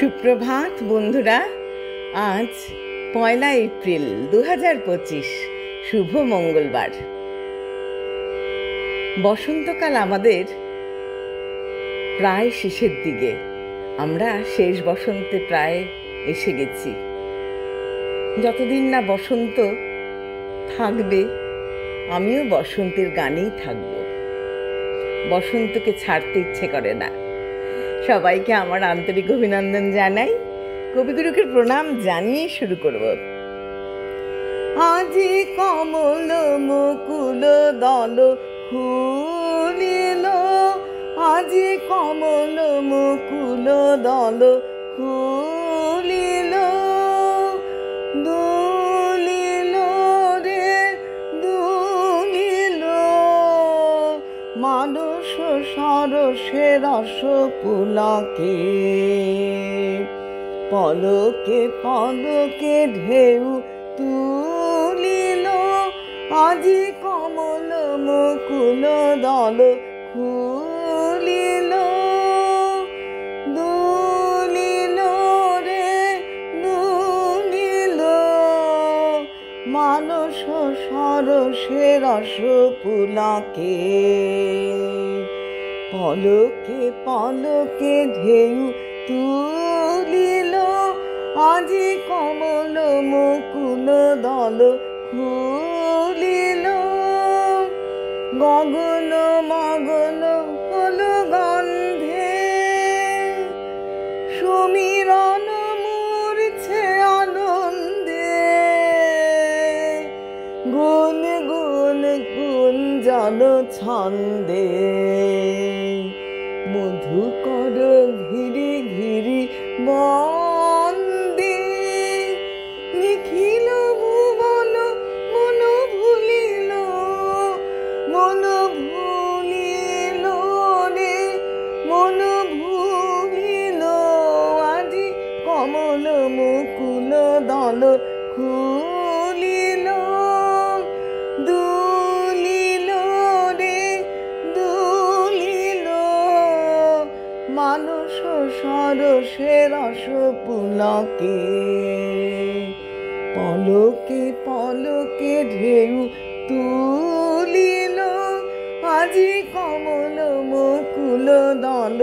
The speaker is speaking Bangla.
সুপ্রভাত বন্ধুরা। আজ 1 এপ্রিল 2025, শুভ মঙ্গলবার। বসন্তকাল আমাদের প্রায় শেষের দিকে। আমরা শেষ বসন্তে প্রায় এসে গেছি। যতদিন না বসন্ত থাকবে, আমিও বসন্তের গানেই থাকব। বসন্তকে ছাড়তে ইচ্ছে করে না। সবাইকে আমার আন্তরিক অভিনন্দন জানাই। কবিগুরুকে প্রণাম জানিয়ে শুরু করব। আজি কমল মুকুল দল খুলিল, আজি কমল মুকুল দল খুলিল, দুলিল রে দুলিল, মানস সরসে রস পুলকে, পলকে পলকে ঢেউ তুলিল, আজি কমল মুকুল দল খুলিল, দুলিল রে দুলিল, মানস সরসে রস পুলকে, পলকে পলকে ঢেউ তুলিল, আজি কমল মুকুল দল খুলিল, গগন মগন হল গন্ধে, সমীরণ মূর্ছে আনন্দে, গুণ গুণ গুঞ্জন ছন্দে, মধুকর ঘিরি ঘিরি বন্দে, নিখিল ভুবন মন ভুলিল, মন ভুলিল রে মন ভুলিল, আজি কমল মুকুল দল খুলিল, দুলিল রে দুলিল, মানস সরসে রস পুলকে, পলকে পলকে ঢেউ তুলিল, আজি কমল মুকুল দল